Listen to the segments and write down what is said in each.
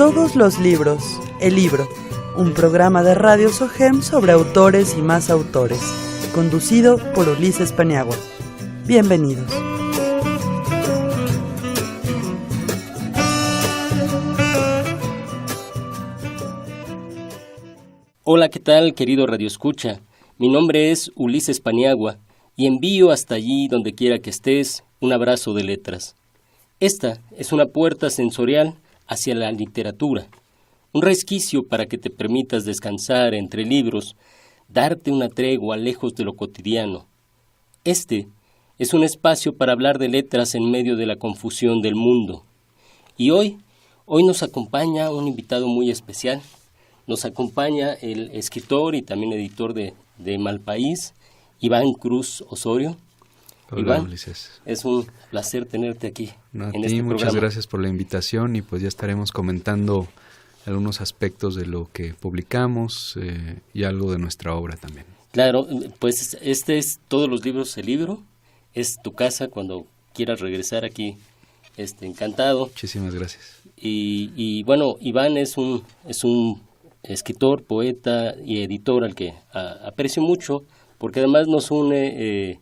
Todos los libros, El Libro, un programa de Radio SOGEM sobre autores y más autores, conducido por Ulises Paniagua. Bienvenidos. Hola, ¿qué tal, querido Radio Escucha? Mi nombre es Ulises Paniagua y envío hasta allí, donde quiera que estés, un abrazo de letras. Esta es una puerta sensorial hacia la literatura, un resquicio para que te permitas descansar entre libros, darte una tregua lejos de lo cotidiano. Este es un espacio para hablar de letras en medio de la confusión del mundo. Y hoy nos acompaña un invitado muy especial. Nos acompaña el escritor y también editor de Malpaís, Iván Cruz Osorio. Hola, Iván, Ulises. es un placer tenerte aquí en este programa. Muchas gracias por la invitación y pues ya estaremos comentando algunos aspectos de lo que publicamos y algo de nuestra obra también. Claro, pues este es Todos los libros, El Libro. Es tu casa cuando quieras regresar aquí, encantado. Muchísimas gracias. Y bueno, Iván es un escritor, poeta y editor al que aprecio mucho, porque además nos une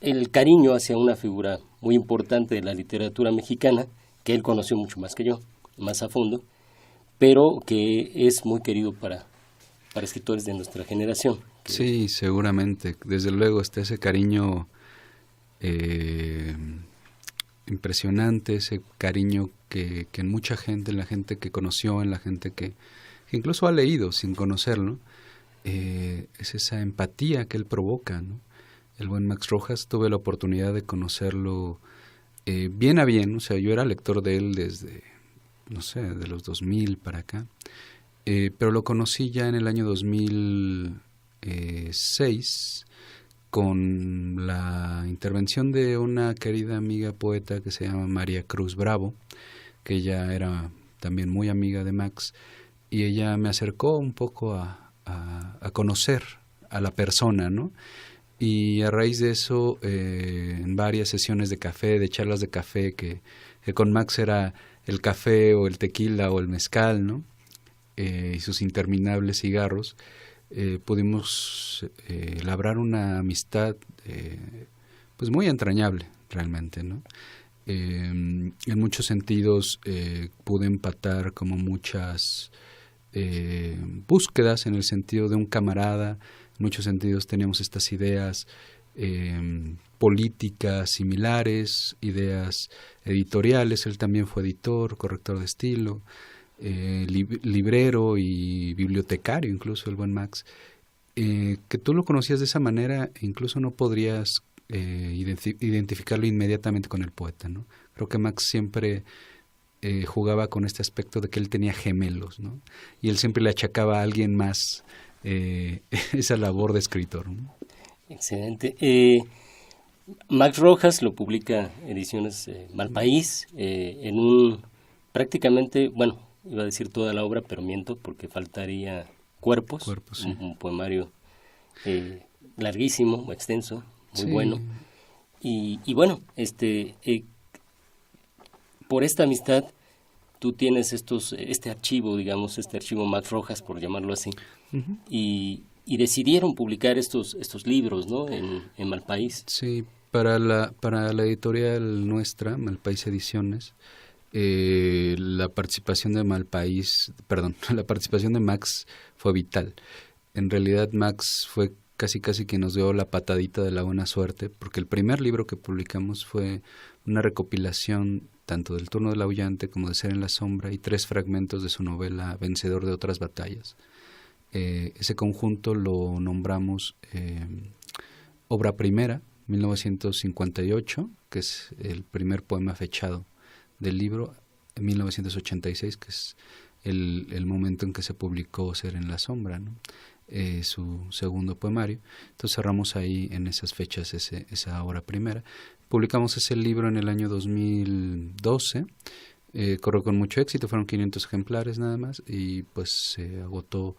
el cariño hacia una figura muy importante de la literatura mexicana, que él conoció mucho más que yo, más a fondo, pero que es muy querido para escritores de nuestra generación. Sí, seguramente. Desde luego está ese cariño impresionante, ese cariño que en mucha gente, en la gente que conoció, en la gente que incluso ha leído sin conocerlo, es esa empatía que él provoca, ¿no? El buen Max Rojas, tuve la oportunidad de conocerlo bien a bien, o sea, yo era lector de él desde, no sé, de los 2000 para acá, pero lo conocí ya en el año 2006 con la intervención de una querida amiga poeta que se llama María Cruz Bravo, que ella era también muy amiga de Max, y ella me acercó un poco a conocer a la persona, ¿no? Y a raíz de eso, en varias sesiones de café, de charlas de café, que con Max era el café o el tequila o el mezcal, ¿no? Y sus interminables cigarros, pudimos labrar una amistad pues muy entrañable realmente, ¿no? En muchos sentidos pude empatar como muchas búsquedas en el sentido de un camarada. En muchos sentidos teníamos estas ideas políticas similares, ideas editoriales. Él también fue editor, corrector de estilo, librero y bibliotecario, incluso el buen Max. Que tú lo conocías de esa manera, incluso no podrías identificarlo inmediatamente con el poeta, ¿no? Creo que Max siempre jugaba con este aspecto de que él tenía gemelos, ¿no? Y él siempre le achacaba a alguien más esa labor de escritor, ¿no? Excelente. Max Rojas lo publica Ediciones Malpaís en un prácticamente, bueno, iba a decir toda la obra, pero miento porque faltaría Cuerpos, sí. un poemario larguísimo, extenso, muy sí. bueno. Y bueno, por esta amistad tú tienes este archivo, digamos, este archivo Max Rojas, por llamarlo así, uh-huh. y decidieron publicar estos libros, ¿no? En Malpaís. Sí, para la editorial nuestra, Malpaís Ediciones, la participación de la participación de Max fue vital. En realidad Max fue casi quien nos dio la patadita de la buena suerte, porque el primer libro que publicamos fue una recopilación tanto del Turno del Aullante como de Ser en la Sombra y 3 fragmentos de su novela Vencedor de otras batallas. Ese conjunto lo nombramos Obra Primera, 1958, que es el primer poema fechado del libro, en 1986, que es el momento en que se publicó Ser en la Sombra, ¿no? Su segundo poemario. Entonces cerramos ahí en esas fechas esa obra primera. Publicamos ese libro en el año 2012, corrió con mucho éxito, fueron 500 ejemplares nada más y pues se agotó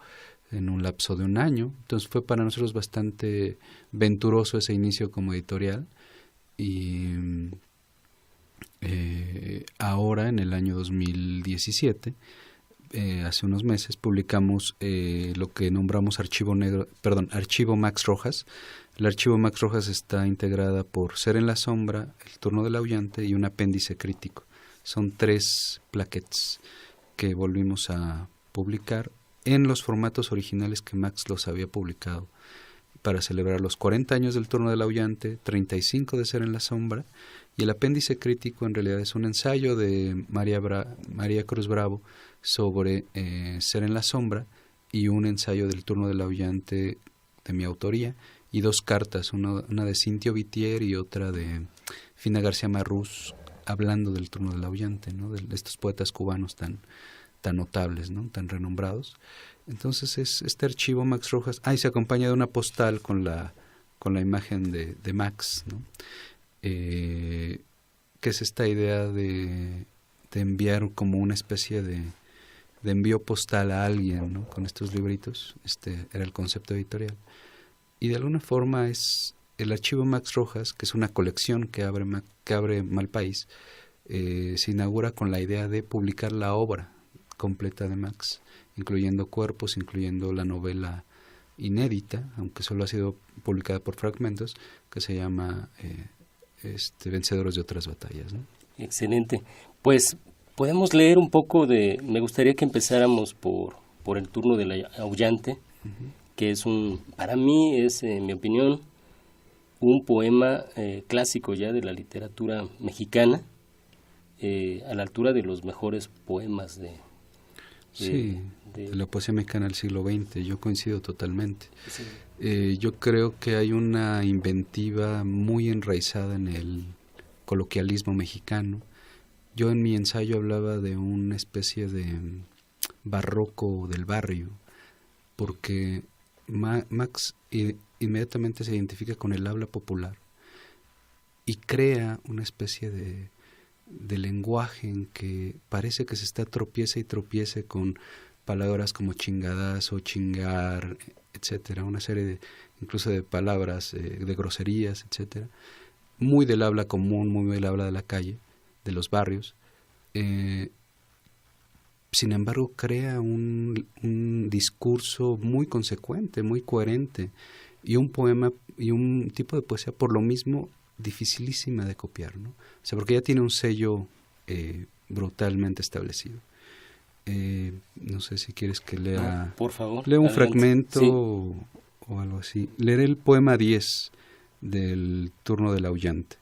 en un lapso de un año. Entonces fue para nosotros bastante venturoso ese inicio como editorial y ahora, en el año 2017, hace unos meses, publicamos lo que nombramos Archivo Max Rojas. El Archivo Max Rojas está integrada por Ser en la Sombra, El Turno del Aullante y un apéndice crítico. Son 3 plaquettes que volvimos a publicar en los formatos originales que Max los había publicado para celebrar los 40 años del Turno del Aullante, 35 de Ser en la Sombra, y el apéndice crítico en realidad es un ensayo de María Cruz Bravo sobre Ser en la Sombra, y un ensayo del Turno del Aullante de mi autoría, y 2 cartas, una de Cintio Vitier y otra de Fina García Marrús, hablando del Turno del Aullante, ¿no? De estos poetas cubanos tan notables, ¿no? Tan renombrados. Entonces es este archivo Max Rojas, y se acompaña de una postal con la imagen de Max, ¿no? Que es esta idea de enviar como una especie de envío postal a alguien, ¿no? Con estos libritos. Este era el concepto editorial. Y de alguna forma es el archivo Max Rojas, que es una colección que abre Malpaís, se inaugura con la idea de publicar la obra completa de Max, incluyendo cuerpos, incluyendo la novela inédita, aunque solo ha sido publicada por fragmentos, que se llama Vencedores de otras batallas, ¿no? Excelente. Pues podemos leer un poco me gustaría que empezáramos por El Turno del Aullante, que es para mí es, en mi opinión, un poema clásico ya de la literatura mexicana, a la altura de los mejores poemas de la poesía mexicana del siglo XX. Yo coincido totalmente. Sí. Yo creo que hay una inventiva muy enraizada en el coloquialismo mexicano. Yo en mi ensayo hablaba de una especie de barroco del barrio, porque Max inmediatamente se identifica con el habla popular y crea una especie de lenguaje en que parece que se está tropiece con palabras como chingadazo, chingar, etcétera, una serie incluso de palabras, de groserías, etcétera, muy del habla común, muy del habla de la calle, de los barrios. Sin embargo, crea un discurso muy consecuente, muy coherente, y un poema y un tipo de poesía por lo mismo dificilísima de copiar, ¿no? O sea, porque ya tiene un sello brutalmente establecido. No sé si quieres que lea... No, por favor. Lea un adelante. fragmento, Sí. o algo así. Leeré el poema 10 del Turno del Aullante.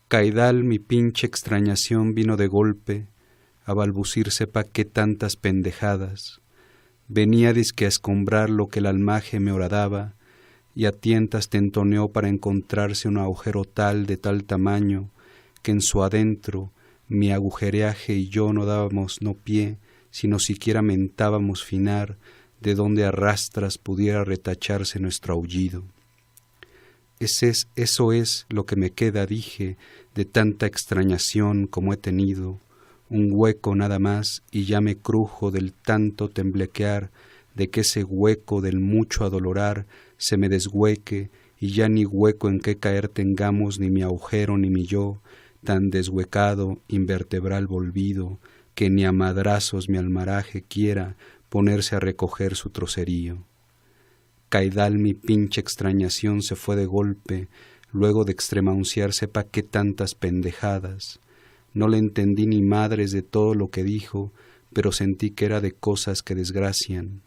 Caidal, mi pinche extrañación vino de golpe, a balbucir sepa qué tantas pendejadas. Venía disque a escombrar lo que el almaje me horadaba, y a tientas tentoneó para encontrarse un agujero de tal tamaño, que en su adentro mi agujereaje y yo no dábamos no pie, sino siquiera mentábamos finar, de donde a rastras pudiera retacharse nuestro aullido. Eso es lo que me queda, dije, de tanta extrañación como he tenido, un hueco nada más, y ya me crujo del tanto temblequear, de que ese hueco del mucho adolorar se me deshueque, y ya ni hueco en que caer tengamos, ni mi agujero ni mi yo, tan deshuecado, invertebral volvido, que ni a madrazos mi almaraje quiera ponerse a recoger su trocerío. Caidal mi pinche extrañación se fue de golpe, luego de extremanunciar sepa qué tantas pendejadas. No le entendí ni madres de todo lo que dijo, pero sentí que era de cosas que desgracian.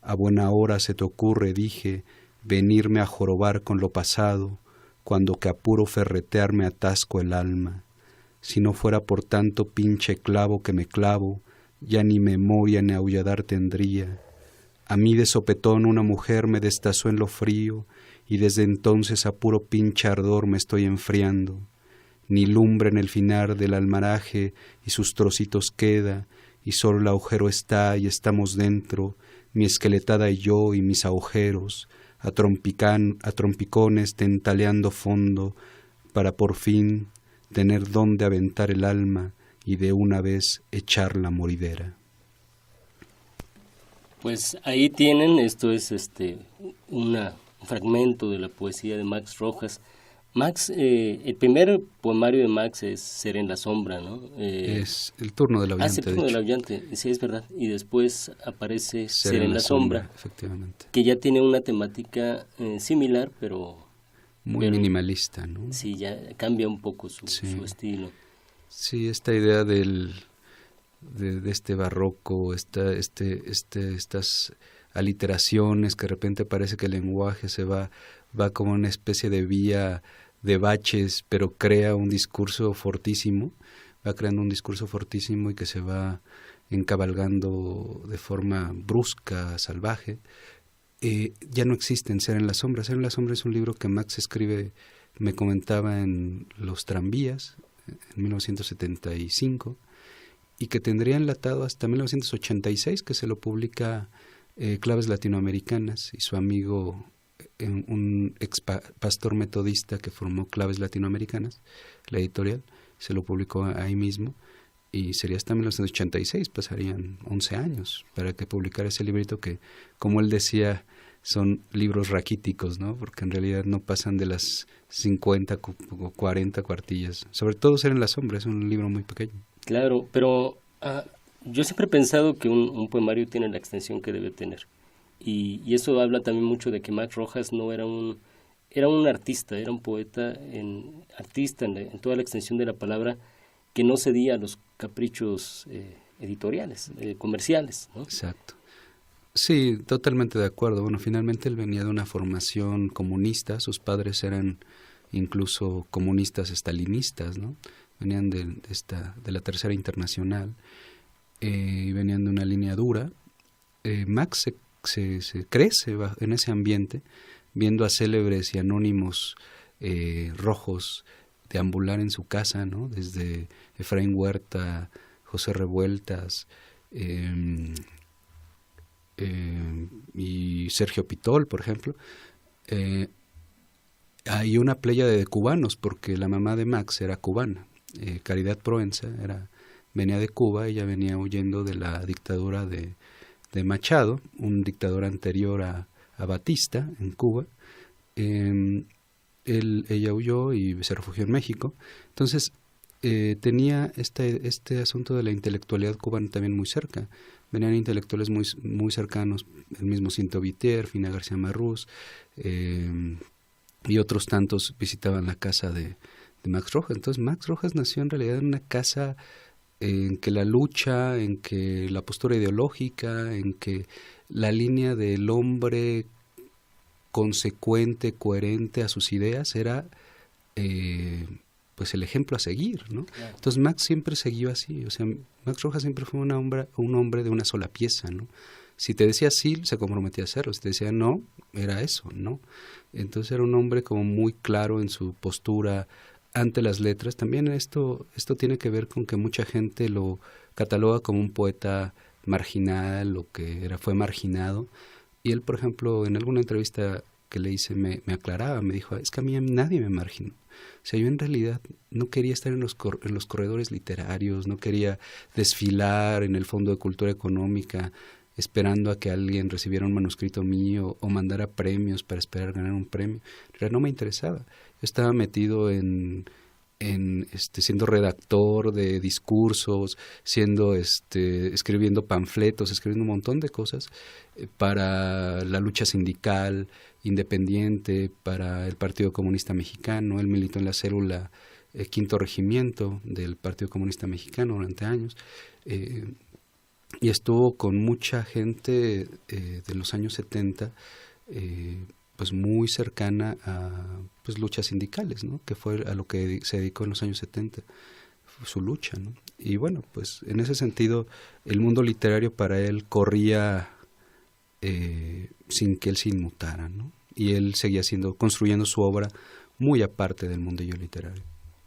A buena hora se te ocurre, dije, venirme a jorobar con lo pasado, cuando que a puro ferretear me atasco el alma. Si no fuera por tanto pinche clavo que me clavo, ya ni memoria ni aulladar tendría. A mí de sopetón una mujer me destazó en lo frío, y desde entonces a puro pinche ardor me estoy enfriando. Ni lumbre en el final del almaraje y sus trocitos queda, y solo el agujero está y estamos dentro, mi esqueletada y yo y mis agujeros, a trompicones tentaleando fondo, para por fin tener donde aventar el alma y de una vez echar la moridera. Pues ahí tienen, esto es un fragmento de la poesía de Max Rojas, Max, el primer poemario de Max es Ser en la sombra, ¿no? Es El turno del aullante. El turno del aullante, sí, es verdad. Y después aparece Ser en la sombra, efectivamente. Que ya tiene una temática similar, pero muy minimalista, ¿no? Sí, ya cambia un poco su estilo. Sí, esta idea de este barroco, estas aliteraciones que de repente parece que el lenguaje va como una especie de vía de baches, pero crea un discurso fortísimo, va creando un discurso fortísimo y que se va encabalgando de forma brusca, salvaje. Ya no existe en Ser en la sombra. Ser en la sombra es un libro que Max escribe, me comentaba, en los tranvías, en 1975, y que tendría enlatado hasta 1986, que se lo publica Claves Latinoamericanas, y su amigo, un ex pastor metodista que formó Claves Latinoamericanas, la editorial, se lo publicó ahí mismo, y sería hasta 1986, pasarían 11 años para que publicara ese librito que, como él decía, son libros raquíticos, ¿no? Porque en realidad no pasan de las 50 o 40 cuartillas. Sobre todo Ser en la sombra, es un libro muy pequeño. Claro, pero yo siempre he pensado que un poemario tiene la extensión que debe tener. Y eso habla también mucho de que Max Rojas no era un artista, era un poeta, artista en toda la extensión de la palabra, que no cedía a los caprichos editoriales, comerciales, ¿no? Exacto. Sí, totalmente de acuerdo. Bueno, finalmente él venía de una formación comunista, sus padres eran incluso comunistas estalinistas, ¿no? Venían de la Tercera Internacional, y venían de una línea dura. Max se crece en ese ambiente, viendo a célebres y anónimos rojos deambular en su casa, ¿no? Desde Efraín Huerta, José Revueltas, y Sergio Pitol, por ejemplo. Hay una pléyade de cubanos, porque la mamá de Max era cubana. Caridad Proenza venía de Cuba, ella venía huyendo de la dictadura de Machado, un dictador anterior a Batista en Cuba. Ella huyó y se refugió en México. Entonces tenía este asunto de la intelectualidad cubana también muy cerca. Venían intelectuales muy cercanos, el mismo Cinto Vitier, Fina García Marrús, y otros tantos visitaban la casa de Max Rojas. Entonces Max Rojas nació en realidad en una casa en que la lucha, en que la postura ideológica, en que la línea del hombre consecuente, coherente a sus ideas era pues el ejemplo a seguir, ¿no? Claro. Entonces Max siempre siguió así, o sea, Max Rojas siempre fue un hombre de una sola pieza, ¿no? Si te decía sí, se comprometía a hacerlo, si te decía no, era eso, ¿no? Entonces era un hombre como muy claro en su postura ante las letras. También esto tiene que ver con que mucha gente lo cataloga como un poeta marginal, o que fue marginado, y él, por ejemplo, en alguna entrevista que le hice me aclaraba, me dijo, es que a mí nadie me marginó. O sea, yo en realidad no quería estar en los corredores literarios, no quería desfilar en el Fondo de Cultura Económica esperando a que alguien recibiera un manuscrito mío o mandara premios para esperar ganar un premio. En realidad no me interesaba. Yo estaba metido siendo redactor de discursos, escribiendo panfletos, escribiendo un montón de cosas para la lucha sindical independiente, para el Partido Comunista Mexicano. Él militó en la célula Quinto Regimiento del Partido Comunista Mexicano durante años, y estuvo con mucha gente de los años 70, pues muy cercana a pues luchas sindicales, ¿no? Que fue a lo que se dedicó en los años 70, su lucha, ¿no? Y bueno, pues en ese sentido el mundo literario para él corría sin que él se inmutara, ¿no? Y él seguía construyendo su obra muy aparte del mundillo literario.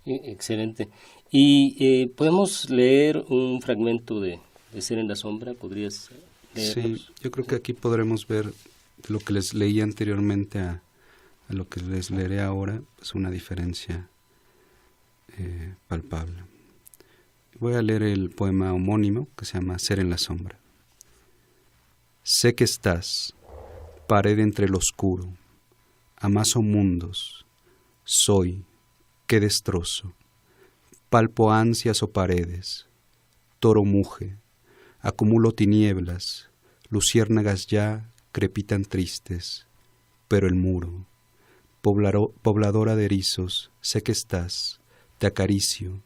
Excelente. Y podemos leer un fragmento de Ser en la sombra. ¿Podrías leernos? Sí, yo creo que aquí podremos ver lo que les leí anteriormente a lo que les leeré ahora, es una diferencia palpable. Voy a leer el poema homónimo que se llama Ser en la sombra. Sé que estás, pared entre el oscuro, amaso mundos, Soy, qué destrozo. Palpo ansias o paredes. Toro muge. Acumulo tinieblas. Luciérnagas ya crepitan tristes. Pero el muro, pobladora de erizos, sé que estás. Te acaricio.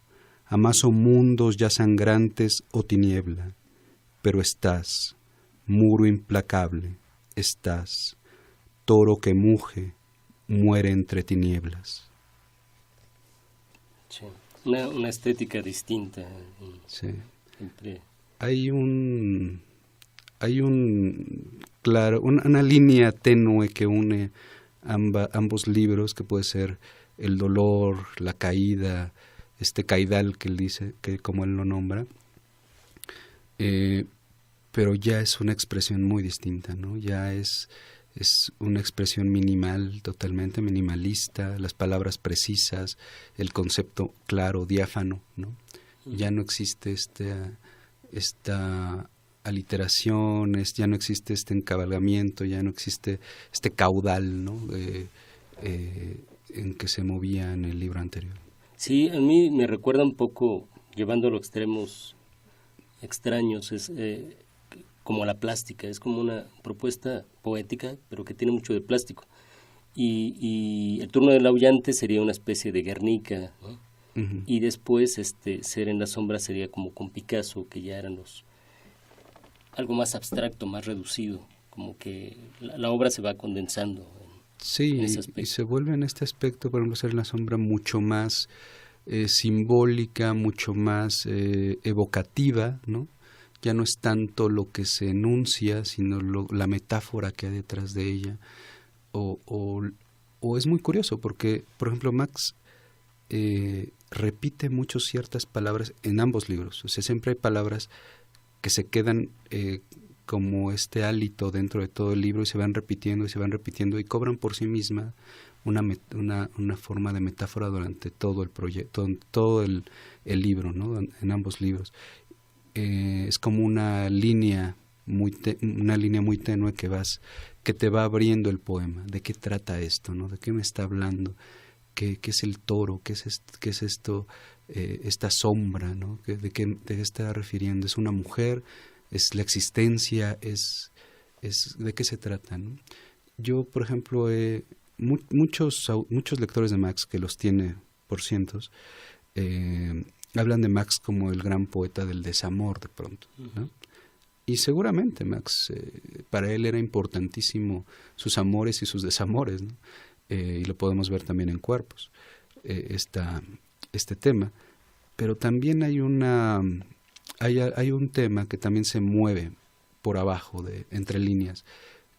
Amaso mundos ya sangrantes o tiniebla. Pero estás, muro implacable, estás. Toro que muge, muere entre tinieblas. Sí. Una estética distinta. Sí. Entre... Hay claro, una línea tenue que une ambos libros, que puede ser el dolor, la caída, este caidal que él dice, que como él lo nombra, pero ya es una expresión muy distinta, ¿no? Ya es una expresión minimal, totalmente minimalista, las palabras precisas, el concepto claro, diáfano, ¿no? Ya no existe esta aliteración, ya no existe este encabalgamiento, ya no existe este caudal, ¿no? En que se movía en el libro anterior. Sí, a mí me recuerda un poco, llevándolo a extremos extraños, es como la plástica, es como una propuesta poética, pero que tiene mucho de plástico. Y el turno del aullante sería una especie de Guernica, ¿no? Uh-huh. Y después Ser en la sombra sería como con Picasso, que ya eran algo más abstracto, más reducido, como que la obra se va condensando. Sí, y se vuelve en este aspecto, por ejemplo, Ser en la sombra mucho más simbólica, mucho más evocativa, ¿no? Ya no es tanto lo que se enuncia, sino la metáfora que hay detrás de ella. O es muy curioso porque, por ejemplo, Max repite mucho ciertas palabras en ambos libros. O sea, siempre hay palabras que se quedan como este hálito dentro de todo el libro y se van repitiendo y cobran por sí misma una forma de metáfora durante todo el proyecto, todo el libro, ¿no? En ambos libros. Es como una línea muy tenue que te va abriendo el poema. ¿De qué trata esto, no? ¿De qué me está hablando? ¿Qué es el toro? ¿Qué es esto? Esta sombra, ¿no? ¿De qué está refiriendo? ¿Es una mujer? ¿Es la existencia? ¿Es de qué se trata, ¿no? Yo, por ejemplo, muchos lectores de Max, que los tiene por cientos, hablan de Max como el gran poeta del desamor de pronto, ¿no? Y seguramente Max, para él era importantísimo sus amores y sus desamores, ¿no? Y lo podemos ver también en Cuerpos, este tema. Pero también hay un tema que también se mueve por abajo, entre líneas,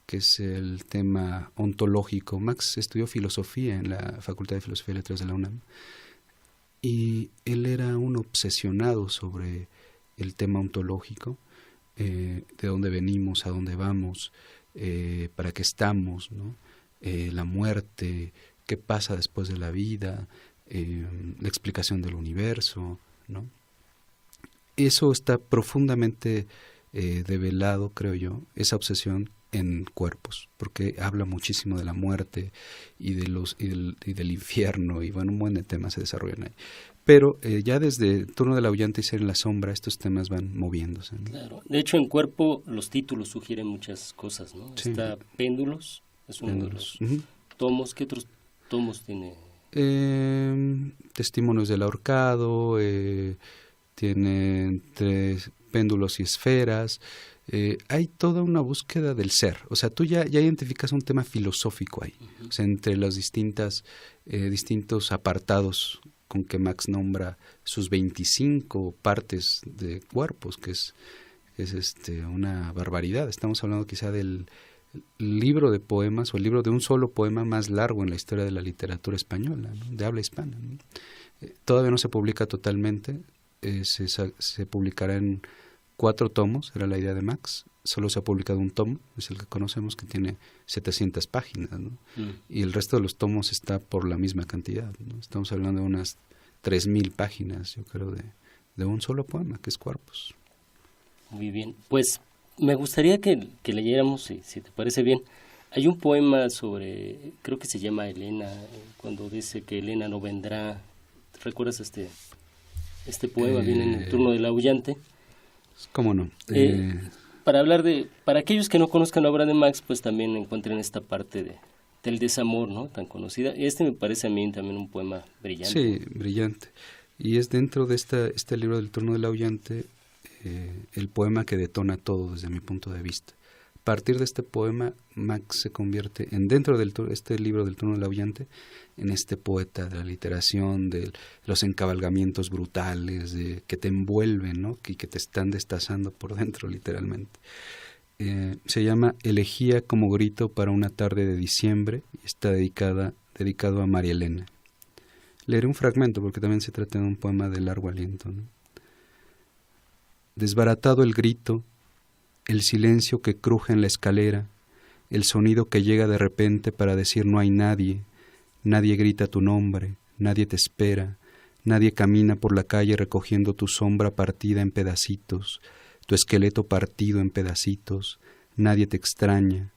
que es el tema ontológico. Max estudió filosofía en la Facultad de Filosofía y Letras de la UNAM, y él era un obsesionado sobre el tema ontológico, de dónde venimos, a dónde vamos, para qué estamos, ¿no? La muerte, qué pasa después de la vida, la explicación del universo, ¿no? Eso está profundamente develado, creo yo, esa obsesión en Cuerpos, porque habla muchísimo de la muerte y del infierno, y bueno, un buen de temas se desarrollan ahí. Pero ya desde Turno del Aullante y Ser en la sombra, estos temas van moviéndose, ¿no? Claro. De hecho, en Cuerpo los títulos sugieren muchas cosas, ¿no? Sí. Está Péndulos, es uno de los tomos. ¿Qué otros tomos tiene? Testimonios del ahorcado, tiene entre péndulos y esferas. Hay toda una búsqueda del ser. O sea, tú ya identificas un tema filosófico ahí. Uh-huh. O sea, entre los distintos apartados con que Max nombra sus 25 partes de Cuerpos, que es una barbaridad. Estamos hablando quizá del libro de poemas, o el libro de un solo poema más largo en la historia de la literatura española, ¿no? De habla hispana, ¿no? Todavía no se publica totalmente, se publicará en 4 tomos, era la idea de Max. Solo se ha publicado un tomo, es el que conocemos, que tiene 700 páginas, ¿no? Y el resto de los tomos está por la misma cantidad, ¿no? Estamos hablando de unas 3,000 páginas, yo creo, de un solo poema, que es Cuerpos. Muy bien, pues me gustaría que leyéramos, si te parece bien, Hay un poema sobre, creo que se llama Elena, cuando dice que Elena no vendrá. ¿Recuerdas este poema? Viene en el turno del aullante. ¿Cómo no? Para aquellos que no conozcan la obra de Max, pues también encuentren esta parte del desamor, ¿no? Tan conocida. Me parece a mí también un poema brillante. Sí, brillante. Y es dentro de este libro del turno del aullante el poema que detona todo desde mi punto de vista. A partir de este poema, Max se convierte dentro de este libro del turno del aullante, en este poeta de la literación, de los encabalgamientos brutales, que te envuelven, ¿no? Y que te están destazando por dentro, literalmente. Se llama Elegía como grito para una tarde de diciembre y está dedicado a María Elena. Leeré un fragmento porque también se trata de un poema de largo aliento, ¿no? Desbaratado el grito, el silencio que cruje en la escalera, el sonido que llega de repente para decir no hay nadie, nadie grita tu nombre, nadie te espera, nadie camina por la calle recogiendo tu sombra partida en pedacitos, tu esqueleto partido en pedacitos, nadie te extraña,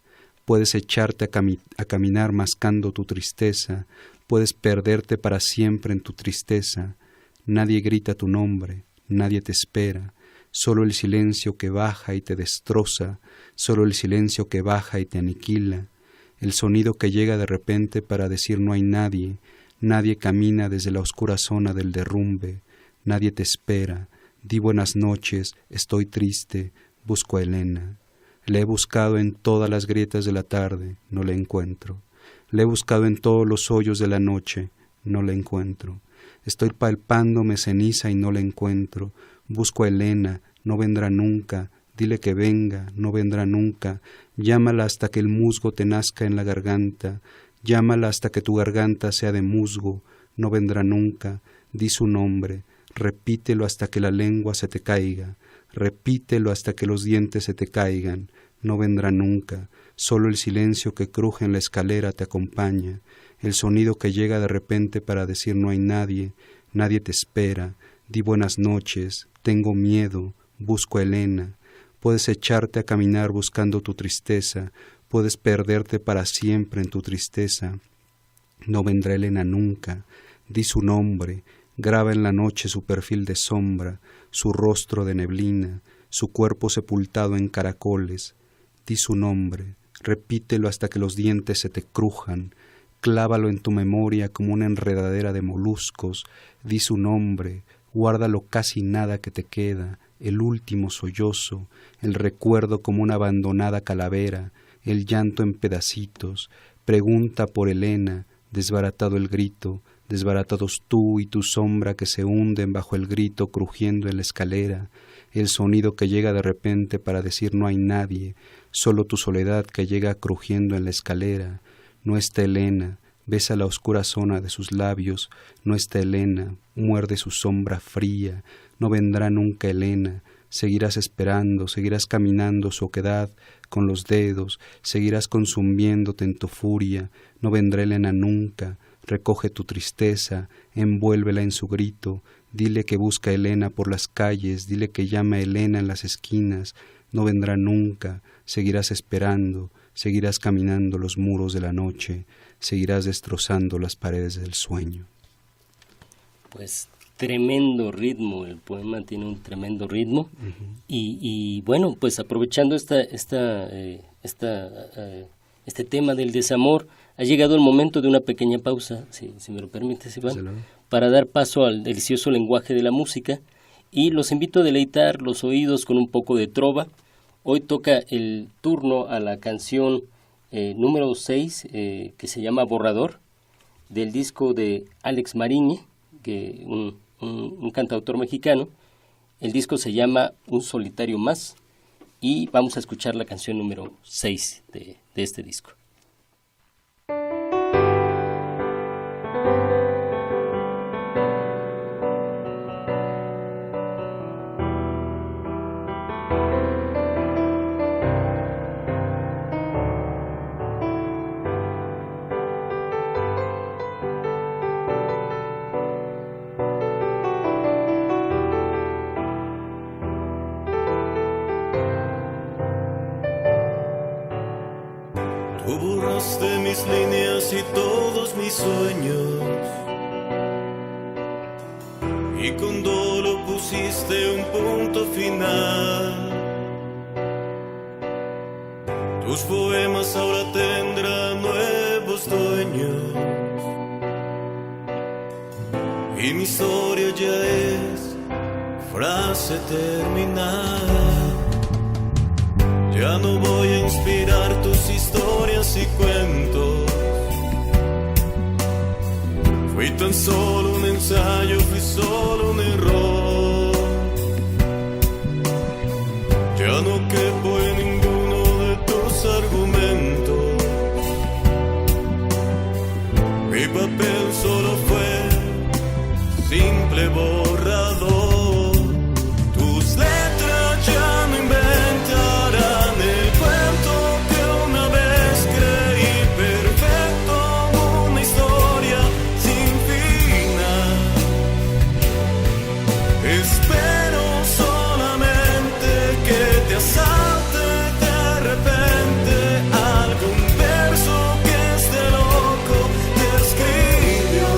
puedes echarte a caminar mascando tu tristeza, puedes perderte para siempre en tu tristeza, nadie grita tu nombre, nadie te espera, solo el silencio que baja y te destroza, solo el silencio que baja y te aniquila, el sonido que llega de repente para decir no hay nadie, nadie camina desde la oscura zona del derrumbe, nadie te espera, di buenas noches, estoy triste, busco a Elena. Le he buscado en todas las grietas de la tarde, no la encuentro. Le he buscado en todos los hoyos de la noche, no la encuentro. Estoy palpándome ceniza y no la encuentro. Busco a Elena, no vendrá nunca, dile que venga, no vendrá nunca, llámala hasta que el musgo te nazca en la garganta, llámala hasta que tu garganta sea de musgo, no vendrá nunca, di su nombre, repítelo hasta que la lengua se te caiga, repítelo hasta que los dientes se te caigan, no vendrá nunca, solo el silencio que cruje en la escalera te acompaña, el sonido que llega de repente para decir no hay nadie, nadie te espera, di buenas noches, tengo miedo, busco a Elena, puedes echarte a caminar buscando tu tristeza, puedes perderte para siempre en tu tristeza, no vendrá Elena nunca, di su nombre, graba en la noche su perfil de sombra, su rostro de neblina, su cuerpo sepultado en caracoles, di su nombre, repítelo hasta que los dientes se te crujan, clávalo en tu memoria como una enredadera de moluscos, di su nombre, guárdalo casi nada que te queda, el último sollozo, el recuerdo como una abandonada calavera, el llanto en pedacitos, pregunta por Elena, desbaratado el grito, desbaratados tú y tu sombra que se hunden bajo el grito crujiendo en la escalera, el sonido que llega de repente para decir no hay nadie, solo tu soledad que llega crujiendo en la escalera, no está Elena, besa la oscura zona de sus labios, no está Elena, muerde su sombra fría, no vendrá nunca Elena, seguirás esperando, seguirás caminando su oquedad con los dedos, seguirás consumiéndote en tu furia, no vendrá Elena nunca, recoge tu tristeza, envuélvela en su grito, dile que busca a Elena por las calles, dile que llama a Elena en las esquinas, no vendrá nunca, seguirás esperando, seguirás caminando los muros de la noche, seguirás destrozando las paredes del sueño. Pues tremendo ritmo, el poema tiene un tremendo ritmo. Y bueno, pues aprovechando este tema del desamor, ha llegado el momento de una pequeña pausa, si me lo permites, Iván, para dar paso al delicioso lenguaje de la música, y los invito a deleitar los oídos con un poco de trova. Hoy toca el turno a la canción número 6, que se llama Borrador, del disco de Alex Mariñe, que un cantautor mexicano. El disco se llama Un solitario más, y vamos a escuchar la canción número 6 de este disco. Tu borraste mis líneas y todos mis sueños, y con dolo pusiste un punto final. Tus poemas ahora tendrán nuevos dueños, y mi historia ya es frase terminada. Ya no voy a inspirar tus historias y cuentos. Fui tan solo un ensayo, fui solo un error. Ya no quepo en ninguno de tus argumentos. Mi papel solo fue simple borrador. Tus letras ya no inventarán el cuento que una vez creí perfecto, una historia sin final. Espero solamente que te asalte de repente algún verso que este loco te escribió.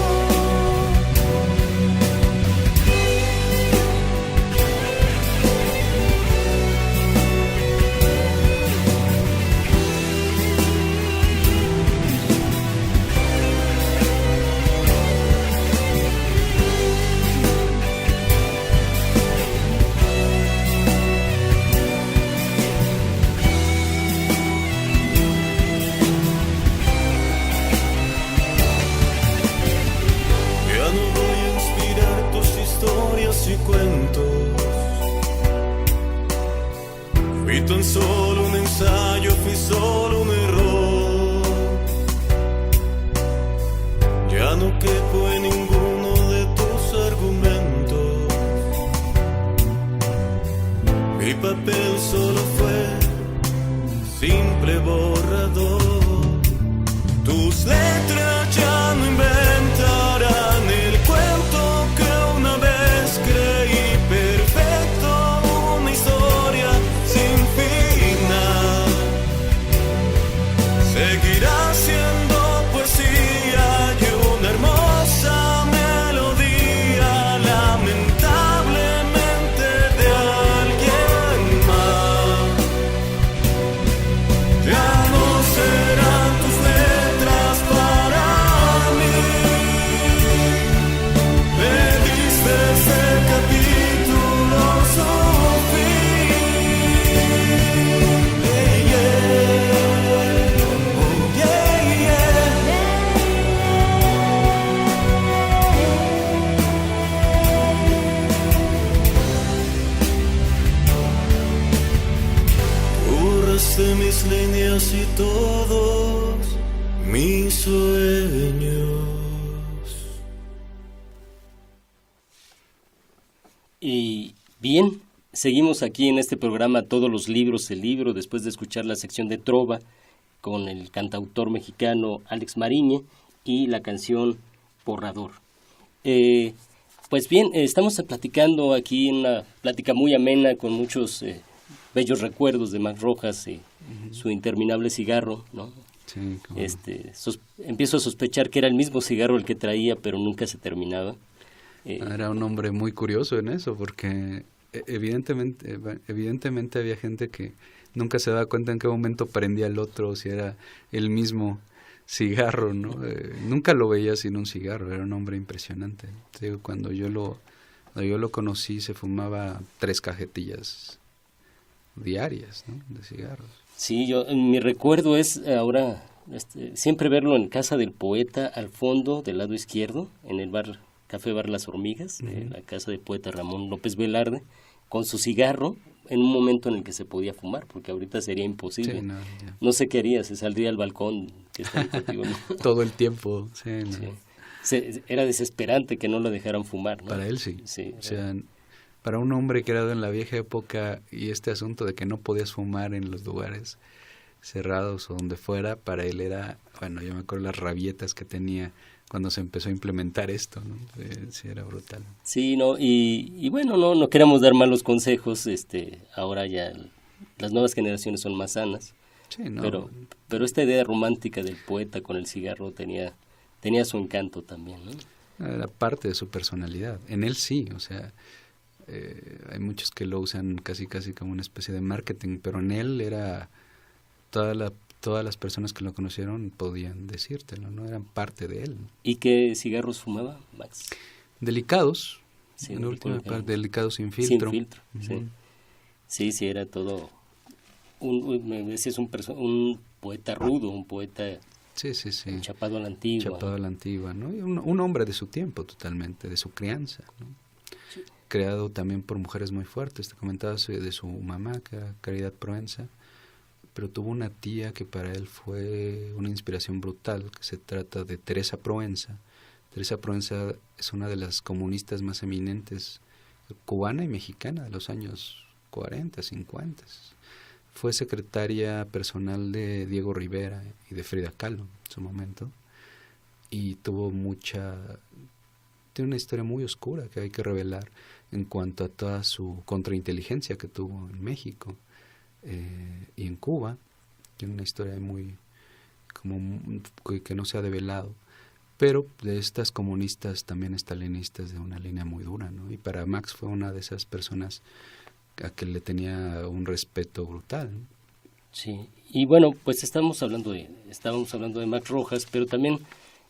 Ya no voy a inspirar tus historias y cuentos. Fui tan solo un ensayo, fui solo un error. Ya no quepo en ninguno de tus argumentos. Mi papel solo fue simple borrador. Tus letras ya no inventarán el cuento que una vez creí perfecto, una historia sin final. Seguirá siendo poesía y una hermosa melodía, lamentablemente de alguien más. Ya no serán tus letras para mí. Me diste ese capítulo su fin. Yeah, yeah. Oh, yeah, yeah. Borraste mis líneas y todos mis sueños. Y bien, seguimos aquí en este programa Todos los libros, el libro, después de escuchar la sección de Trova con el cantautor mexicano Alex Mariñe y la canción Borrador. Pues bien, estamos platicando aquí en una plática muy amena con muchos bellos recuerdos de Max Rojas y su interminable cigarro, ¿no? Sí, como... Empiezo a sospechar que era el mismo cigarro el que traía, pero nunca se terminaba. Era un hombre muy curioso en eso, porque evidentemente había gente que nunca se daba cuenta en qué momento prendía el otro, si era el mismo cigarro, ¿no? Nunca lo veía sin un cigarro, era un hombre impresionante. Digo, cuando yo lo conocí se fumaba 3 cajetillas diarias, ¿no?, de cigarros. Sí, mi recuerdo es ahora siempre verlo en Casa del Poeta, al fondo, del lado izquierdo, en el Café Bar Las Hormigas, la casa del poeta Ramón López Velarde, con su cigarro, en un momento en el que se podía fumar, porque ahorita sería imposible. Sí, no sé qué haría, se saldría al balcón que está ahí contigo, ¿no? Todo el tiempo, sí. Era desesperante que no lo dejaran fumar, ¿no? Para él sí. O sea, para un hombre criado en la vieja época y este asunto de que no podías fumar en los lugares cerrados o donde fuera, para él era, bueno, yo me acuerdo las rabietas que tenía cuando se empezó a implementar esto, ¿no? Sí, era brutal. Sí, no, y bueno, no queremos dar malos consejos, ahora ya las nuevas generaciones son más sanas, Sí, no. Pero esta idea romántica del poeta con el cigarro tenía su encanto también, ¿no? Era parte de su personalidad. En él sí, o sea, hay muchos que lo usan casi como una especie de marketing, pero en él era todas las personas que lo conocieron podían decírtelo, ¿no? Eran parte de él. ¿Y qué cigarros fumaba, Max? Delicados, Sí, en la última que- parte, delicados sin filtro. Sin filtro, sí. Sí, era todo. Me decías un poeta rudo, un poeta Sí. chapado a la antigua. Chapado a la antigua, ¿no? Y un hombre de su tiempo totalmente, de su crianza, ¿no? Sí. Creado también por mujeres muy fuertes. Te comentaba de su mamá, que era Caridad Proenza, pero tuvo una tía que para él fue una inspiración brutal, que se trata de Teresa Proenza. Teresa Proenza es una de las comunistas más eminentes, cubana y mexicana, de los años 40, 50. Fue secretaria personal de Diego Rivera y de Frida Kahlo en su momento, y tiene una historia muy oscura que hay que revelar en cuanto a toda su contrainteligencia que tuvo en México y en Cuba. Tiene una historia muy que no se ha develado, pero de estas comunistas también estalinistas de una línea muy dura, ¿no? Y para Max fue una de esas personas a que le tenía un respeto brutal, ¿no? Sí, y bueno, pues estábamos hablando de Max Rojas, pero también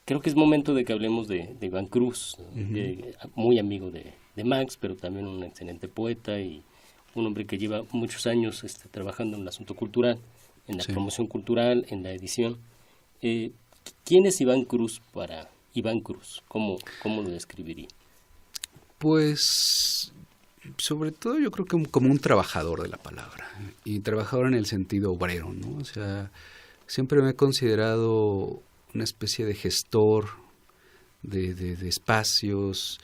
creo que es momento de que hablemos de Iván Cruz, muy amigo de Max, pero también un excelente poeta y un hombre que lleva muchos años trabajando en el asunto cultural, en la promoción cultural, en la edición. ¿Quién es Iván Cruz para Iván Cruz? ¿Cómo lo describiría? Pues sobre todo yo creo que como un trabajador de la palabra, y trabajador en el sentido obrero, ¿no? O sea, siempre me he considerado una especie de gestor de espacios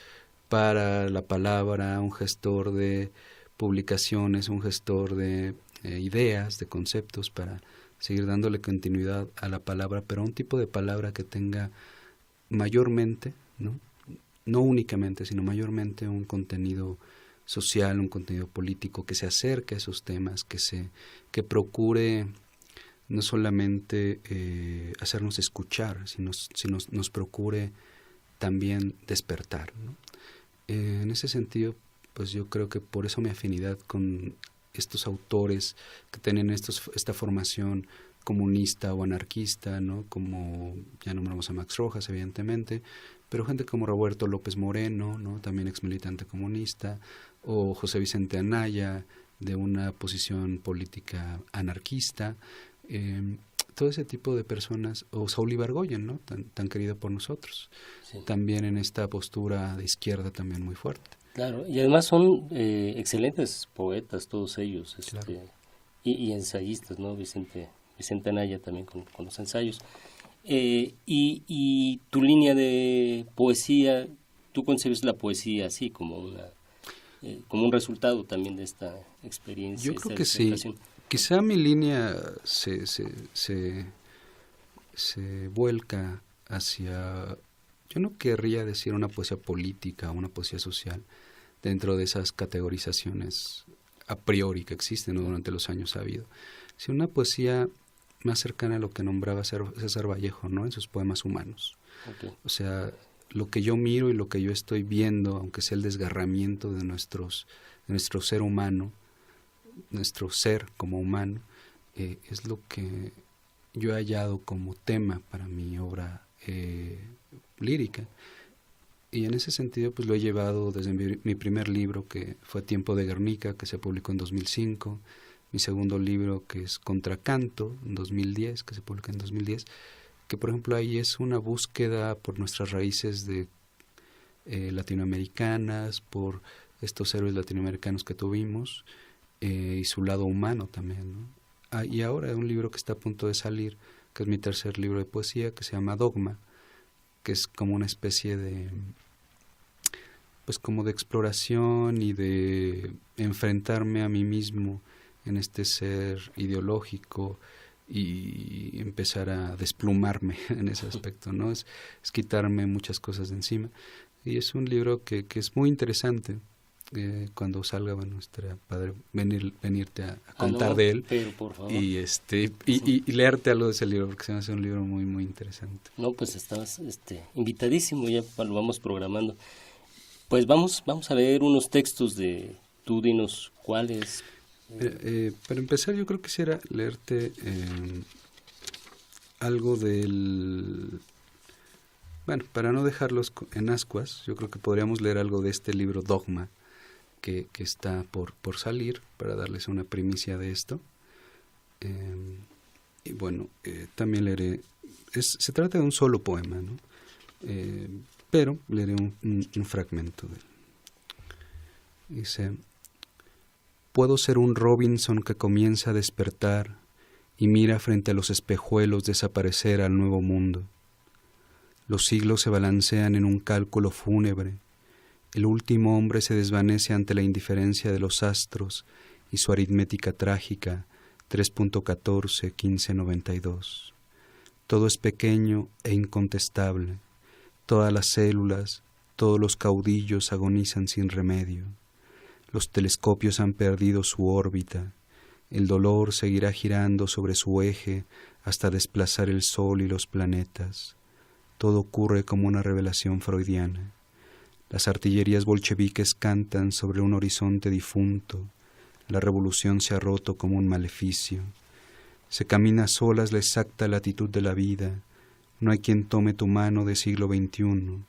para la palabra, un gestor de publicaciones, un gestor de ideas, de conceptos, para seguir dándole continuidad a la palabra, pero un tipo de palabra que tenga mayormente, no únicamente, sino mayormente un contenido social, un contenido político que se acerque a esos temas, que procure no solamente hacernos escuchar, sino nos procure también despertar, ¿no? En ese sentido, pues yo creo que por eso mi afinidad con estos autores que tienen esta formación comunista o anarquista, ¿no? Como ya nombramos a Max Rojas, evidentemente, pero gente como Roberto López Moreno, ¿no? También ex militante comunista, o José Vicente Anaya, de una posición política anarquista, todo ese tipo de personas, o Saúl Ibargoyen, ¿no? Tan querido por nosotros, también en esta postura de izquierda también muy fuerte. Claro, y además son excelentes poetas todos ellos, Claro. y ensayistas, ¿no? Vicente Anaya también con los ensayos. Y tu línea de poesía, ¿tú concebes la poesía así como un resultado también de esta experiencia? Yo creo que sí. Quizá mi línea se vuelca hacia, yo no querría decir una poesía política o una poesía social dentro de esas categorizaciones a priori que existen, ¿no? Durante los años ha habido, sino una poesía más cercana a lo que nombraba César Vallejo, ¿no? En sus poemas humanos. Okay. O sea, lo que yo miro y lo que yo estoy viendo, aunque sea el desgarramiento de nuestro ser humano, nuestro ser como humano, es lo que yo he hallado como tema para mi obra lírica. Y en ese sentido pues lo he llevado desde mi primer libro, que fue Tiempo de Guernica, que se publicó en 2005, mi segundo libro, que es Contracanto, en 2010, que se publicó en 2010, que por ejemplo ahí es una búsqueda por nuestras raíces de latinoamericanas, por estos héroes latinoamericanos que tuvimos, y su lado humano también, ¿no? Y ahora un libro que está a punto de salir, que es mi tercer libro de poesía, que se llama Dogma, que es como una especie de, pues como de exploración y de enfrentarme a mí mismo en este ser ideológico y empezar a desplumarme en ese aspecto, ¿no? Es quitarme muchas cosas de encima. Y es un libro que es muy interesante, cuando salga nuestra padre venirte a contar no, de él, pero por favor. Y leerte algo de ese libro, porque se me hace un libro muy muy interesante. No, pues estabas invitadísimo, ya lo vamos programando. Pues vamos a leer unos textos de, tú dinos cuáles. Para empezar, yo creo que quisiera leerte algo del... Bueno, para no dejarlos en ascuas, yo creo que podríamos leer algo de este libro Dogma, que está por salir, para darles una primicia de esto. Y bueno, también leeré... se trata de un solo poema, ¿no? Pero leeré un fragmento de él. Dice: puedo ser un Robinson que comienza a despertar y mira frente a los espejuelos desaparecer al nuevo mundo. Los siglos se balancean en un cálculo fúnebre. El último hombre se desvanece ante la indiferencia de los astros y su aritmética trágica 3.141592. Todo es pequeño e incontestable. Todas las células, todos los caudillos agonizan sin remedio. Los telescopios han perdido su órbita. El dolor seguirá girando sobre su eje hasta desplazar el Sol y los planetas. Todo ocurre como una revelación freudiana. Las artillerías bolcheviques cantan sobre un horizonte difunto. La revolución se ha roto como un maleficio. Se camina a solas la exacta latitud de la vida. No hay quien tome tu mano de siglo XXI.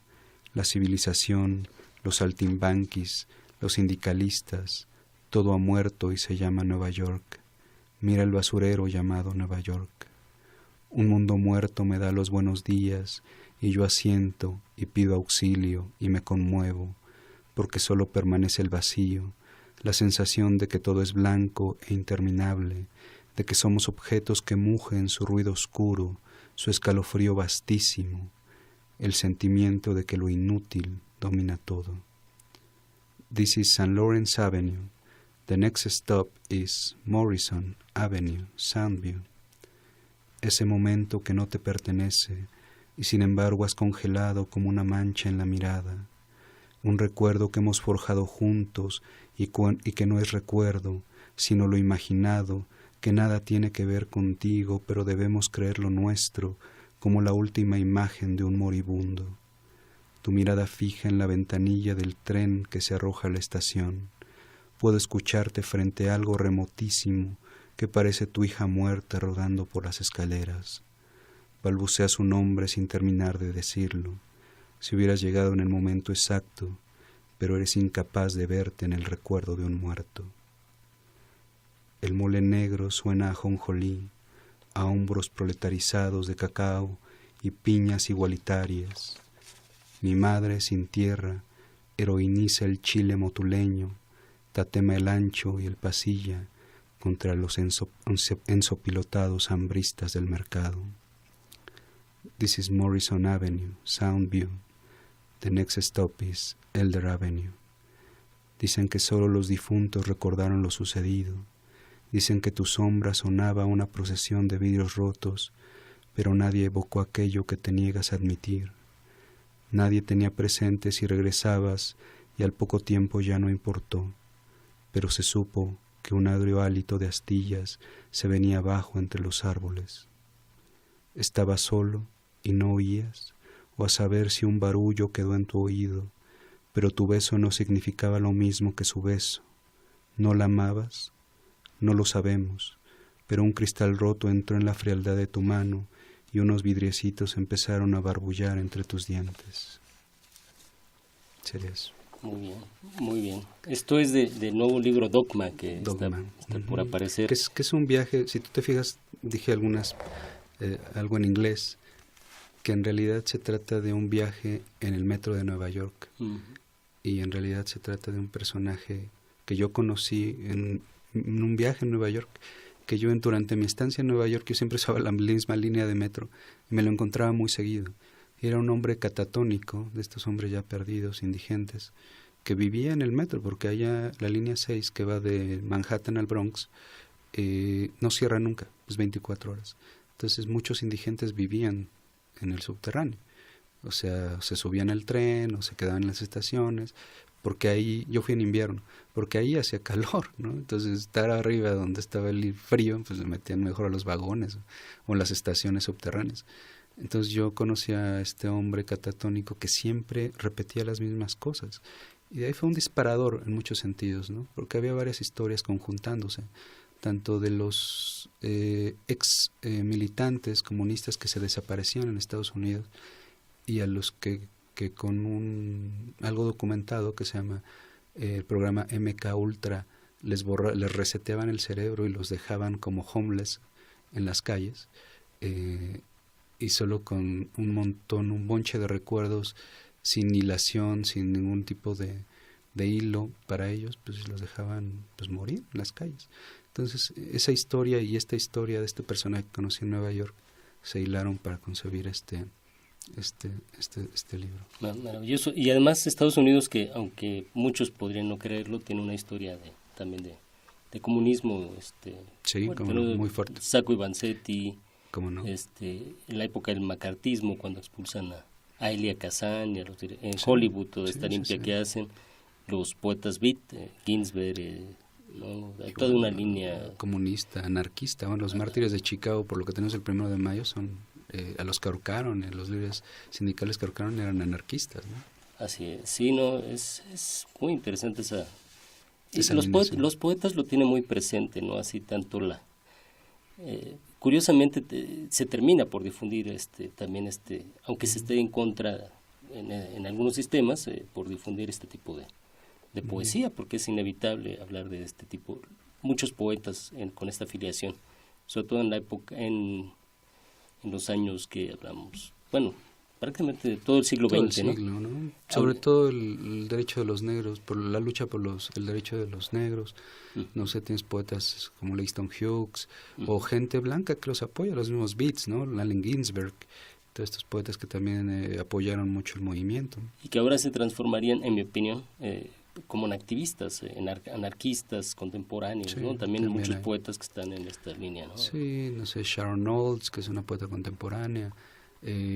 La civilización, los saltimbanquis, los sindicalistas, todo ha muerto y se llama Nueva York. Mira el basurero llamado Nueva York. Un mundo muerto me da los buenos días y yo asiento y pido auxilio y me conmuevo, porque solo permanece el vacío, la sensación de que todo es blanco e interminable, de que somos objetos que mugen su ruido oscuro, su escalofrío vastísimo, el sentimiento de que lo inútil domina todo. This is St. Lawrence Avenue. The next stop is Morrison Avenue, Soundview. Ese momento que no te pertenece y sin embargo has congelado como una mancha en la mirada. Un recuerdo que hemos forjado juntos y que no es recuerdo, sino lo imaginado, que nada tiene que ver contigo, pero debemos creerlo nuestro, como la última imagen de un moribundo. Tu mirada fija en la ventanilla del tren que se arroja a la estación. Puedo escucharte frente a algo remotísimo que parece tu hija muerta rodando por las escaleras. Balbucea su nombre sin terminar de decirlo. Si hubieras llegado en el momento exacto, pero eres incapaz de verte en el recuerdo de un muerto. El mole negro suena a ajonjolí, a hombros proletarizados de cacao y piñas igualitarias. Mi madre sin tierra heroiniza el chile motuleño, tatema el ancho y el pasilla contra los ensopilotados hambristas del mercado. This is Morrison Avenue, Soundview. The next stop is Elder Avenue. Dicen que solo los difuntos recordaron lo sucedido. Dicen que tu sombra sonaba una procesión de vidrios rotos, pero nadie evocó aquello que te niegas a admitir. Nadie tenía presente si regresabas y al poco tiempo ya no importó, pero se supo que un agrio hálito de astillas se venía abajo entre los árboles. Estabas solo y no oías, o a saber si un barullo quedó en tu oído, pero tu beso no significaba lo mismo que su beso. ¿No la amabas? No lo sabemos, pero un cristal roto entró en la frialdad de tu mano y unos vidriecitos empezaron a barbullar entre tus dientes. Sería eso. Muy bien, muy bien. Esto es del nuevo libro Dogma, que Dogma. Está por aparecer. Que es un viaje, si tú te fijas, dije algo en inglés, que en realidad se trata de un viaje en el metro de Nueva York. Y en realidad se trata de un personaje que yo conocí en un viaje en Nueva York, que yo durante mi estancia en Nueva York yo siempre usaba la misma línea de metro y me lo encontraba muy seguido. Era un hombre catatónico, de estos hombres ya perdidos, indigentes, que vivía en el metro, porque allá la línea 6 que va de Manhattan al Bronx no cierra nunca, es 24 horas. Entonces muchos indigentes vivían en el subterráneo, o sea, se subían al tren o se quedaban en las estaciones, porque ahí, yo fui en invierno, porque ahí hacía calor, ¿no? Entonces estar arriba donde estaba el frío, pues se metían mejor a los vagones o en las estaciones subterráneas. Entonces yo conocí a este hombre catatónico que siempre repetía las mismas cosas. Y de ahí fue un disparador en muchos sentidos, ¿no? Porque había varias historias conjuntándose, tanto de los ex militantes comunistas que se desaparecían en Estados Unidos y a los que con algo documentado que se llama el programa MK Ultra les reseteaban el cerebro y los dejaban como homeless en las calles, y solo con un bonche de recuerdos, sin hilación, sin ningún tipo de hilo para ellos, pues los dejaban pues morir en las calles. Entonces esa historia y esta historia de este personaje que conocí en Nueva York se hilaron para concebir este libro. Maravilloso. Y además Estados Unidos, que aunque muchos podrían no creerlo, tiene una historia también de comunismo, sí, bueno, muy fuerte. Sacco y Vanzetti, ¿cómo no? En la época del macartismo, cuando expulsan a Elia Kazan y a en Hollywood, toda esta limpia que hacen, los poetas beat, Ginsberg, ¿no? Hay toda una línea comunista, anarquista. Bueno, los mártires de Chicago, por lo que tenemos el 1 de mayo, son a los que ahorcaron, los líderes sindicales que ahorcaron eran anarquistas, ¿no? Así es, sí, no, es muy interesante esa los poetas lo tienen muy presente, ¿no? Así tanto curiosamente se termina por difundir también aunque se esté en contra en algunos sistemas, por difundir este tipo de poesía, porque es inevitable hablar de este tipo. Muchos poetas con esta afiliación, sobre todo en la época, en los años que hablamos, bueno, prácticamente de todo el siglo XX, ¿no? Sobre todo el derecho de los negros, por la lucha por el derecho de los negros. No sé, tienes poetas como Langston Hughes o gente blanca que los apoya, los mismos Beats, ¿no? Allen Ginsberg, todos estos poetas que también apoyaron mucho el movimiento. Y que ahora se transformarían, en mi opinión, como en activistas, anarquistas contemporáneos, sí, ¿no? También muchos poetas que están en esta línea, ¿no? Sí, no sé, Sharon Olds, que es una poeta contemporánea.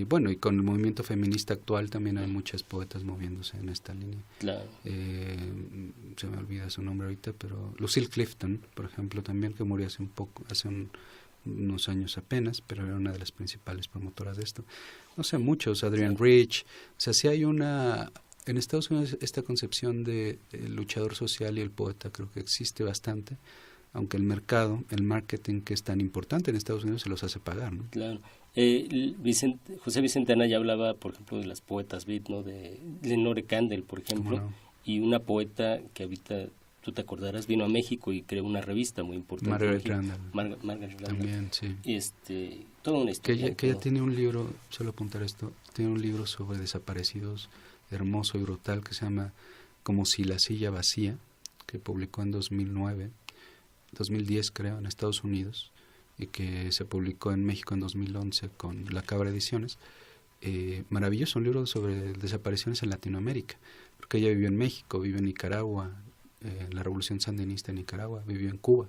Bueno, y con el movimiento feminista actual también hay muchas poetas moviéndose en esta línea. Claro. Se me olvida su nombre ahorita, pero Lucille Clifton, por ejemplo, también, que murió hace unos años apenas, pero era una de las principales promotoras de esto. No sé, muchos, Adrienne Rich. O sea, sí hay en Estados Unidos esta concepción de luchador social y el poeta creo que existe bastante, aunque el marketing que es tan importante en Estados Unidos se los hace pagar, ¿no? Claro. José Vicente Anaya hablaba, por ejemplo, de las poetas beat, ¿no? De Lenore Kandel, por ejemplo, no? Y una poeta que ahorita, tú te acordarás, vino a México y creó una revista muy importante. Margaret Randall. Margaret Randall. También, sí. Y toda una historia. Que ella tiene un libro, solo apuntar esto, tiene un libro sobre desaparecidos, hermoso y brutal, que se llama Como si la silla vacía, que publicó en 2010 creo, en Estados Unidos, y que se publicó en México en 2011 con La Cabra Ediciones. Maravilloso, un libro sobre desapariciones en Latinoamérica, porque ella vivió en México, vivió en Nicaragua, la revolución sandinista en Nicaragua, vivió en Cuba,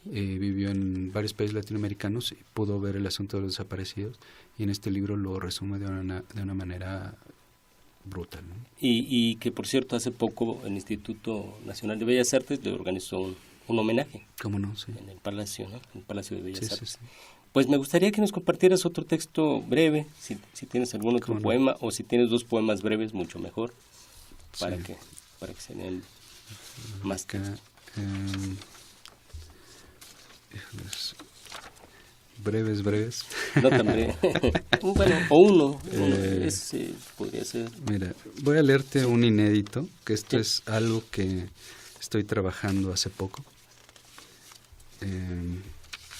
vivió en varios países latinoamericanos y pudo ver el asunto de los desaparecidos, y en este libro lo resume de una manera brutal, ¿no? Y que, por cierto, hace poco el Instituto Nacional de Bellas Artes le organizó un homenaje. ¿Cómo no? Sí. En el Palacio, ¿no? En el Palacio de Bellas Artes. Sí. Pues me gustaría que nos compartieras otro texto breve, si tienes algún otro poema, o si tienes 2 poemas breves, mucho mejor, para que se lean más textos. Breves. No tan breve. Bueno, o uno podría ser. Mira, voy a leerte un inédito, que esto es algo que estoy trabajando hace poco.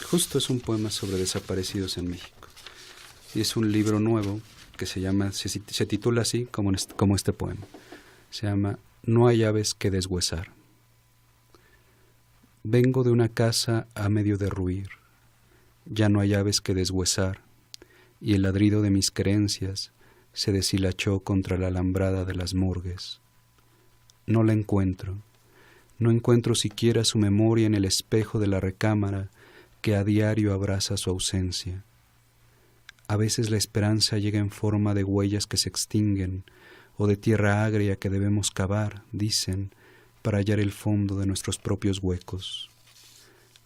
Justo es un poema sobre desaparecidos en México. Y es un libro nuevo que se titula así como este poema. Se llama No hay aves que deshuesar. Vengo de una casa a medio derruir. Ya no hay aves que deshuesar, y el ladrido de mis creencias se deshilachó contra la alambrada de las morgues. No la encuentro. No encuentro siquiera su memoria en el espejo de la recámara que a diario abraza su ausencia. A veces la esperanza llega en forma de huellas que se extinguen o de tierra agria que debemos cavar, dicen, para hallar el fondo de nuestros propios huecos.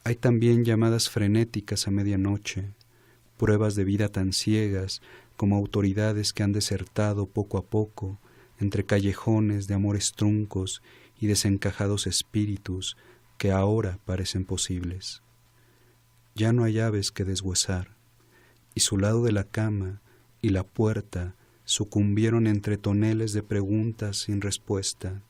Hay también llamadas frenéticas a medianoche, pruebas de vida tan ciegas como autoridades que han desertado poco a poco entre callejones de amores truncos y desencajados espíritus que ahora parecen posibles. Ya no hay aves que deshuesar, y su lado de la cama y la puerta sucumbieron entre toneles de preguntas sin respuesta,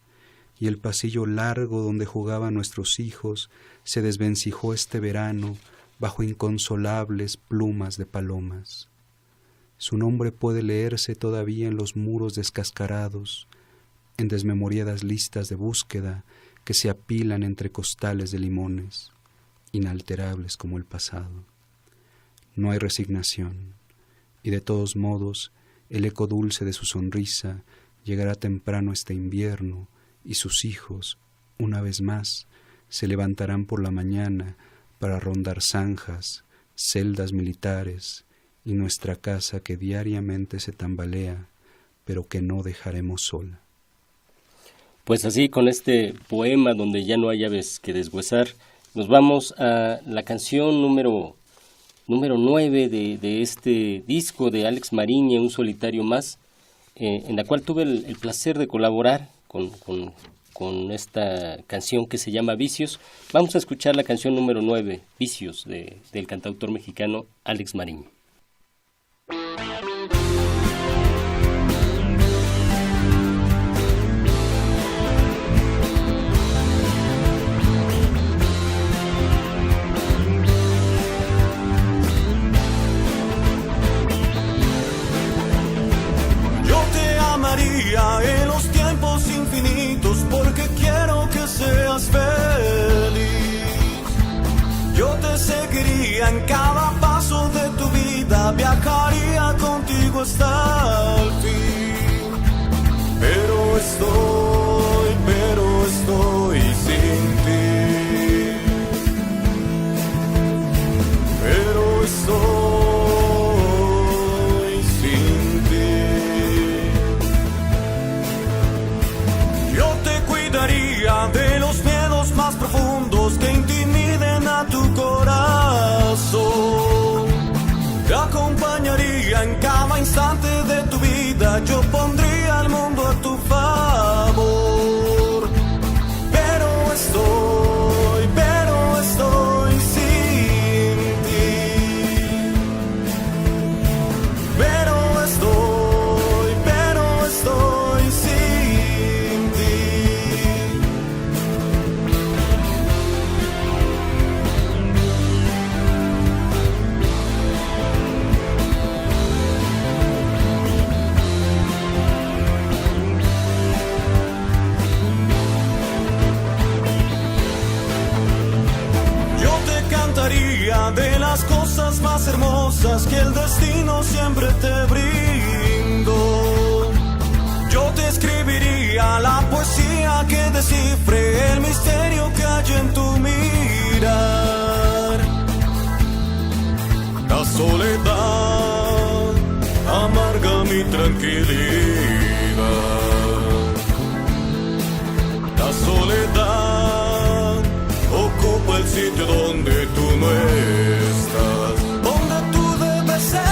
y el pasillo largo donde jugaban nuestros hijos se desvencijó este verano bajo inconsolables plumas de palomas. Su nombre puede leerse todavía en los muros descascarados, en desmemoriadas listas de búsqueda que se apilan entre costales de limones, inalterables como el pasado. No hay resignación, y de todos modos el eco dulce de su sonrisa llegará temprano este invierno, y sus hijos, una vez más, se levantarán por la mañana para rondar zanjas, celdas militares y nuestra casa que diariamente se tambalea, pero que no dejaremos sola. Pues así, con este poema donde ya no hay aves que deshuesar, nos vamos a la canción número 9 de este disco de Alex Mariña, Un solitario más, en la cual tuve el placer de colaborar con esta canción que se llama Vicios. Vamos a escuchar la canción número 9, Vicios, del cantautor mexicano Alex Mariña. En los tiempos infinitos porque quiero que seas feliz. Yo te seguiría en cada paso de tu vida, viajaría contigo hasta el fin. Pero estoy sin ti. Pero estoy de los miedos más profundos que intimiden a tu corazón. Te acompañaría en cada instante de tu vida, yo pondría el mundo a tu favor. Pero estoy sin ti. Pero estoy sin ti. De las cosas más hermosas que el destino siempre te brindó. Yo te escribiría la poesía que descifre el misterio que hay en tu mirar. La soledad amarga mi tranquilidad. La soledad ocupa el sitio donde tú no estás, donde tú debes estar.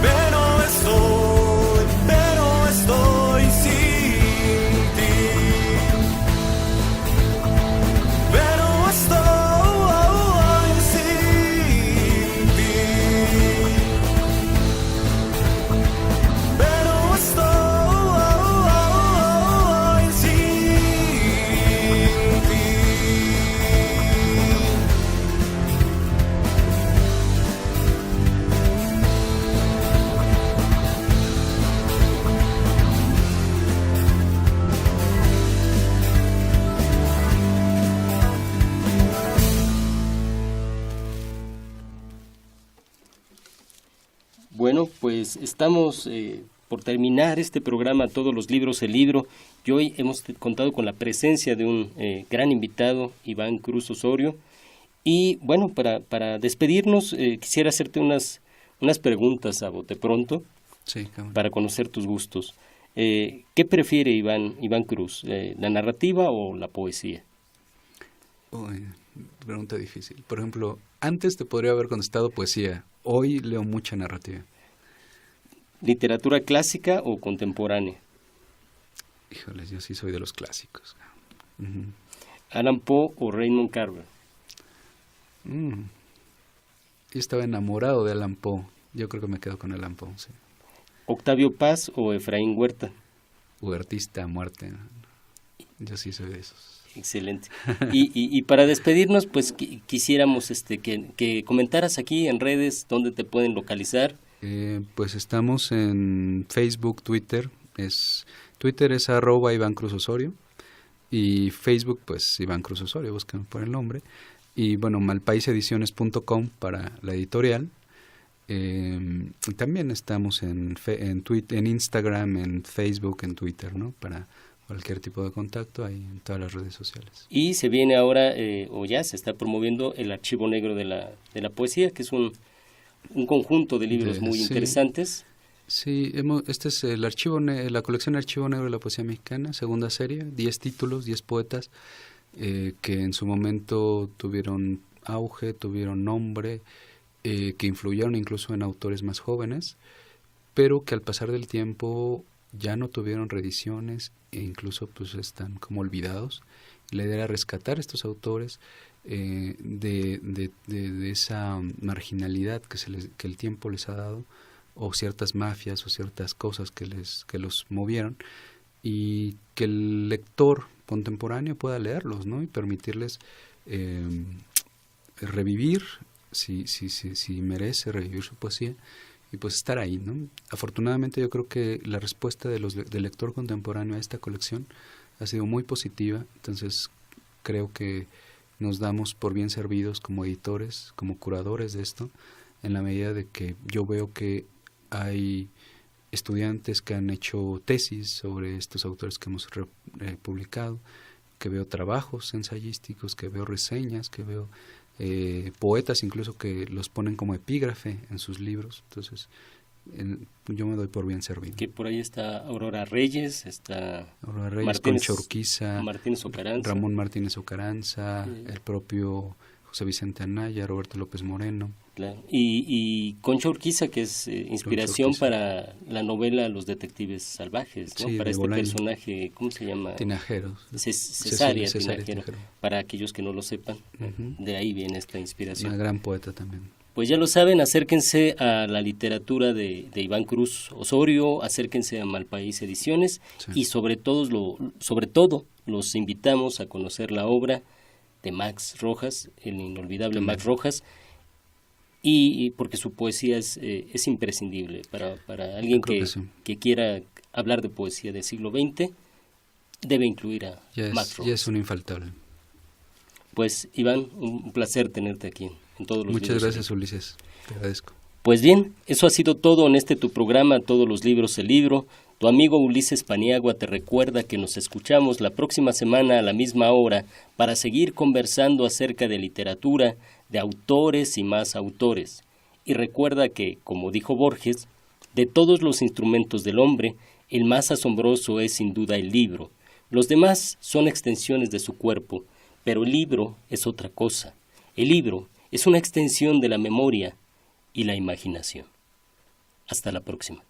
Pero estoy sin ti. Pero estoy sin ti. Pero Bueno, pues estamos por terminar este programa Todos los libros, el libro, y hoy hemos contado con la presencia de un gran invitado, Iván Cruz Osorio. Y bueno, para despedirnos, quisiera hacerte unas unas preguntas a bote pronto Sí, cabrón. para conocer tus gustos. ¿Qué prefiere Iván Cruz, la narrativa o la poesía? Uy, pregunta difícil. Por ejemplo, antes te podría haber contestado poesía. Hoy leo mucha narrativa. ¿Literatura clásica o contemporánea? Híjoles, yo sí soy de los clásicos. Ujú. ¿Allan Poe o Raymond Carver? Yo estaba enamorado de Allan Poe. Yo creo que me quedo con Allan Poe, sí. ¿Octavio Paz o Efraín Huerta? Huertista a muerte. Yo sí soy de esos. Excelente. Y para despedirnos, pues quisiéramos que comentaras aquí en redes dónde te pueden localizar. Pues estamos en Facebook, Twitter. Twitter es @IvánCruzOsorio y Facebook, pues Iván Cruz Osorio, búsquenme por el nombre. Y bueno, malpaisediciones.com para la editorial. Y también estamos en Twitter, en Instagram, en Facebook, en Twitter, ¿no? Para cualquier tipo de contacto ahí en todas las redes sociales. Y se viene ahora, o ya se está promoviendo el Archivo Negro de la Poesía, que es un conjunto de libros muy interesantes. Sí, este es la colección Archivo Negro de la Poesía Mexicana, segunda serie, 10 títulos, 10 poetas que en su momento tuvieron auge, tuvieron nombre, que influyeron incluso en autores más jóvenes, pero que al pasar del tiempo ya no tuvieron reediciones e incluso pues están como olvidados. La idea era rescatar estos autores de esa marginalidad que el tiempo les ha dado, o ciertas mafias o ciertas cosas que los movieron, y que el lector contemporáneo pueda leerlos, ¿no? Y permitirles revivir, si merece revivir su poesía, y pues estar ahí, ¿no? Afortunadamente yo creo que la respuesta del lector contemporáneo a esta colección ha sido muy positiva, entonces creo que nos damos por bien servidos como editores, como curadores de esto, en la medida de que yo veo que hay estudiantes que han hecho tesis sobre estos autores que hemos publicado, que veo trabajos ensayísticos, que veo reseñas, que veo poetas incluso que los ponen como epígrafe en sus libros. Entonces yo me doy por bien servido. Que por ahí está Aurora Reyes, Concha Urquiza, Ramón Martínez Ocaranza, el propio José Vicente Anaya, Roberto López Moreno. Claro. Y Concha Urquiza, que es inspiración para la novela Los Detectives Salvajes, ¿no? Sí, para este Bolaño. Personaje, ¿cómo se llama? Tinajero. Cesárea Tinajero. Para aquellos que no lo sepan, de ahí viene esta inspiración. Una gran poeta también. Pues ya lo saben, acérquense a la literatura de Iván Cruz Osorio, acérquense a Malpaís Ediciones, y sobre todo los invitamos a conocer la obra de Max Rojas, el inolvidable Max Rojas, y porque su poesía es imprescindible para alguien que quiera hablar de poesía del siglo XX, debe incluir a Max Rojas. Ya es un infaltable. Pues Iván, un placer tenerte aquí en todos los Muchas gracias, Ulises, te agradezco. Pues bien, eso ha sido todo en tu programa, Todos los Libros, el Libro. Tu amigo Ulises Paniagua te recuerda que nos escuchamos la próxima semana a la misma hora para seguir conversando acerca de literatura, de autores y más autores. Y recuerda que, como dijo Borges, de todos los instrumentos del hombre, el más asombroso es sin duda el libro. Los demás son extensiones de su cuerpo, pero el libro es otra cosa. El libro es una extensión de la memoria y la imaginación. Hasta la próxima.